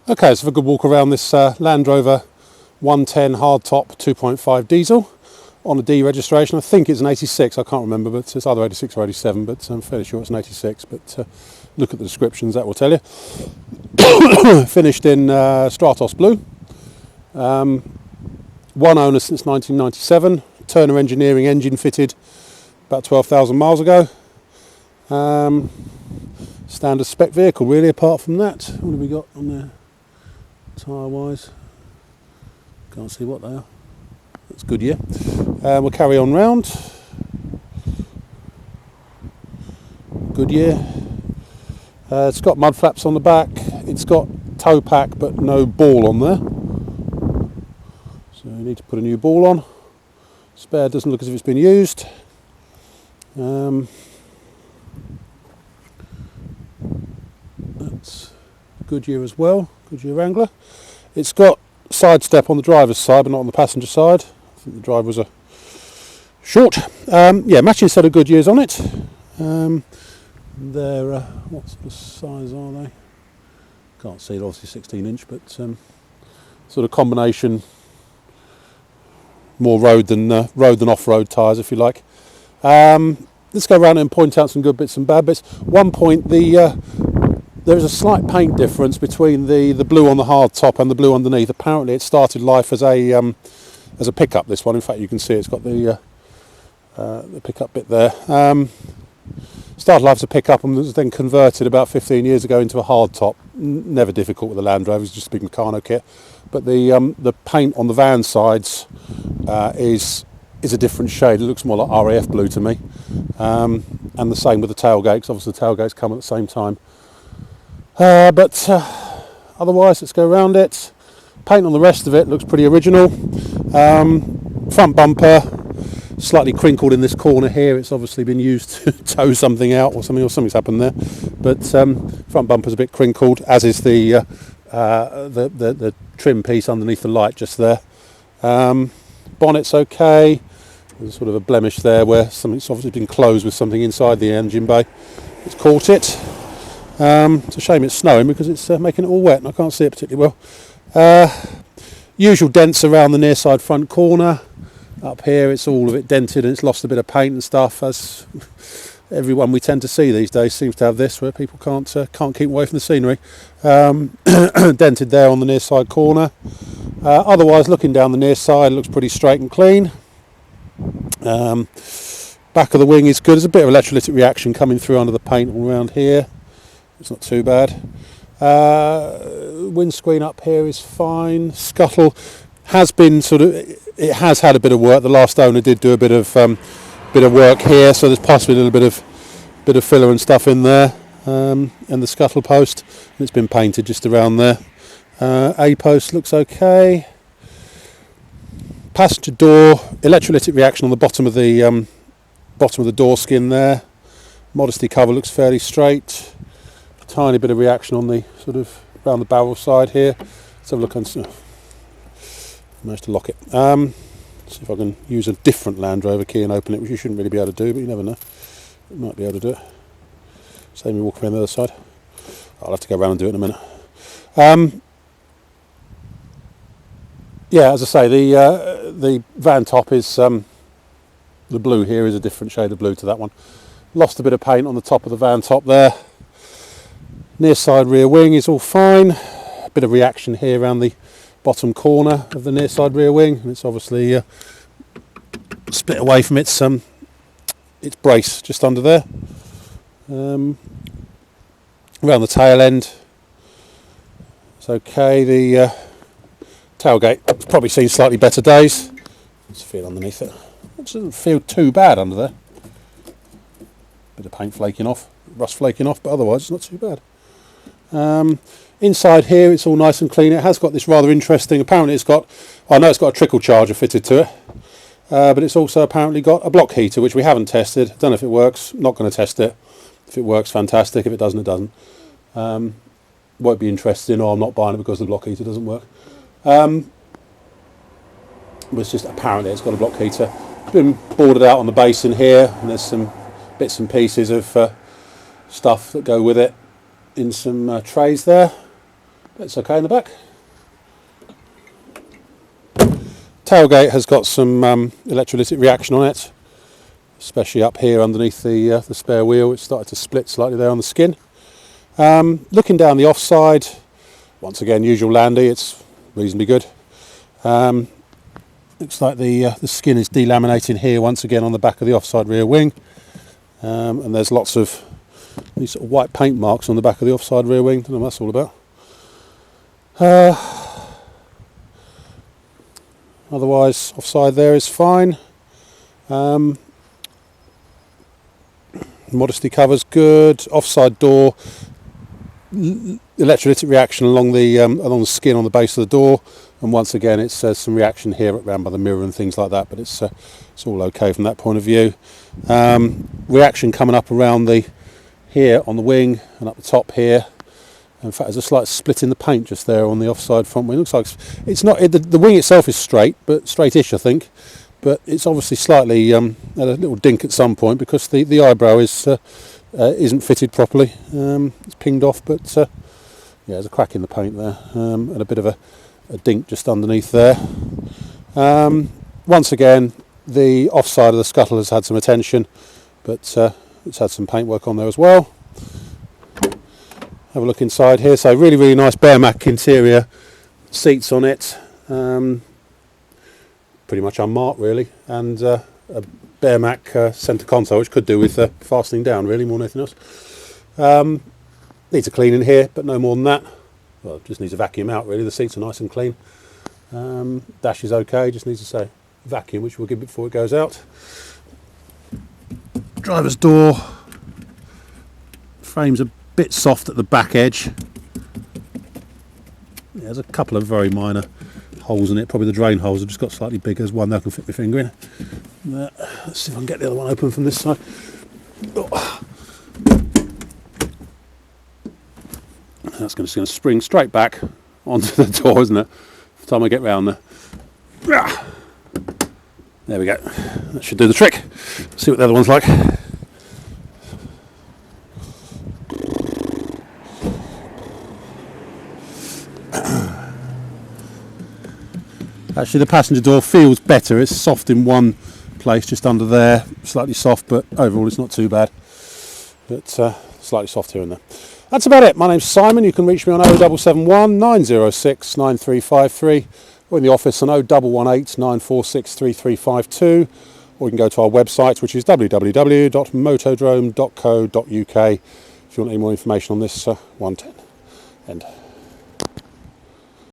Okay, so have a good walk around this Land Rover 110 hardtop 2.5 diesel on a D registration. I think it's an 86, I can't remember, but it's either 86 or 87, but I'm fairly sure it's an 86, but look at the descriptions, that will tell you. Finished in Stratos Blue. One owner since 1997, Turner Engineering engine fitted about 12,000 miles ago. Standard spec vehicle really, apart from that. What have we got on there tyre wise? Can't see what they are. That's good, yeah. We'll carry on round. Good, yeah. It's got mud flaps on the back. It's got tow pack but no ball on there. So you need to put a new ball on. Spare doesn't look as if it's been used. That's Goodyear as well, Goodyear Wrangler. It's got side step on the driver's side but not on the passenger side. I think the driver was a short. Yeah, matching set of Goodyears on it. They're what sort of size are they? Can't see it, obviously 16-inch, but sort of combination, more road than off-road tyres, if you like. Let's go around and point out some good bits and bad bits. One point, there is a slight paint difference between the blue on the hard top and the blue underneath. Apparently it started life as a pickup, this one. In fact, you can see it's got the pickup bit there. Started life as a pickup and was then converted about 15 years ago into a hard top. Never difficult with the Land Rover, it's just a big Meccano kit. But the paint on the van sides is a different shade. It looks more like RAF blue to me. And the same with the tailgates. Obviously the tailgates come at the same time. But otherwise, let's go around it. Paint on the rest of it looks pretty original. Front bumper slightly crinkled in this corner here. It's obviously been used to tow something out or something's happened there. But front bumper's a bit crinkled, as is the trim piece underneath the light just there. Bonnet's okay. There's sort of a blemish there where something's obviously been closed with something inside the engine bay. It's caught it. It's a shame it's snowing because it's making it all wet and I can't see it particularly well. Usual dents around the near side front corner. Up here it's all of it dented and it's lost a bit of paint and stuff, as everyone we tend to see these days seems to have this, where people can't keep away from the scenery. Dented there on the near side corner. Otherwise, looking down the near side, it looks pretty straight and clean. Back of the wing is good. There's a bit of electrolytic reaction coming through under the paint all around here. It's not too bad. Windscreen up here is fine. Scuttle has been it has had a bit of work. The last owner did do a bit of work here, so there's possibly a little bit of filler and stuff in there. And the scuttle post, and it's been painted just around there. A post looks okay. Passenger door, electrolytic reaction on the bottom of the door skin there. Modesty cover looks fairly straight. A tiny bit of reaction on the sort of around the barrel side here. Let's have a look and managed to lock it. See if I can use a different Land Rover key and open it, which you shouldn't really be able to do, but you never know. You might be able to do it. Same we walk around the other side. I'll have to go around and do it in a minute. Yeah, as I say, the van top is the blue here is a different shade of blue to that one. Lost a bit of paint on the top of the van top there. Near side rear wing is all fine. A bit of reaction here around the bottom corner of the near side rear wing, and it's obviously split away from its brace just under there. Around the tail end, it's okay. The tailgate probably seen slightly better days. Let's feel underneath it. It doesn't feel too bad under there. Bit of paint flaking off, rust flaking off, but otherwise it's not too bad. Inside here it's all nice and clean. It has got this rather interesting, apparently it's got, I know it's got a trickle charger fitted to it, but it's also apparently got a block heater, which we haven't tested. Don't know if it works, not going to test it. If it works, fantastic. If it doesn't, it doesn't. Won't be interested in, or I'm not buying it because the block heater doesn't work. But it's just apparently it's got a block heater. It's been boarded out on the base in here, and there's some bits and pieces of stuff that go with it in some trays there. It's okay in the back. Tailgate has got some electrolytic reaction on it, especially up here underneath the spare wheel. It's started to split slightly there on the skin. Looking down the offside, once again usual Landy, it's reasonably good. Looks like the skin is delaminating here once again on the back of the offside rear wing, and there's lots of these sort of white paint marks on the back of the offside rear wing. Don't know what that's all about. Otherwise, offside there is fine. Modesty cover's good. Offside door, electrolytic reaction along the skin on the base of the door, and once again it's some reaction here around by the mirror and things like that, but it's all okay from that point of view. Reaction coming up around here on the wing and up the top here. In fact, there's a slight split in the paint just there on the offside front wing. It looks like it's not the wing itself is straight, but straightish I think, but it's obviously slightly had a little dink at some point because the eyebrow isn't fitted properly. It's pinged off, but yeah, there's a crack in the paint there, and a bit of a dink just underneath there. Once again, the offside of the scuttle has had some attention, but it's had some paintwork on there as well. Have a look inside here. So really, really nice Bearmac interior seats on it. Pretty much unmarked really, and a Bearmac centre console, which could do with fastening down really more than anything else. Needs a clean in here, but no more than that. Well, it just needs a vacuum out really. The seats are nice and clean. Dash is okay, just needs to say vacuum, which we'll give it before it goes out. Driver's door. Frame's a bit soft at the back edge. Yeah, there's a couple of very minor holes in it. Probably the drain holes have just got slightly bigger. There's one there I can fit my finger in. Let's see if I can get the other one open from this side. Oh. That's going to spring straight back onto the door, isn't it? By the time I get round there. There we go. That should do the trick. See what the other one's like. Actually, the passenger door feels better. It's soft in one place, just under there. Slightly soft, but overall it's not too bad. But slightly soft here and there. That's about it. My name's Simon. You can reach me on 0771 906 9353, or in the office on 0118 946 3352, or you can go to our website, which is www.motodrome.co.uk, if you want any more information on this 110 end.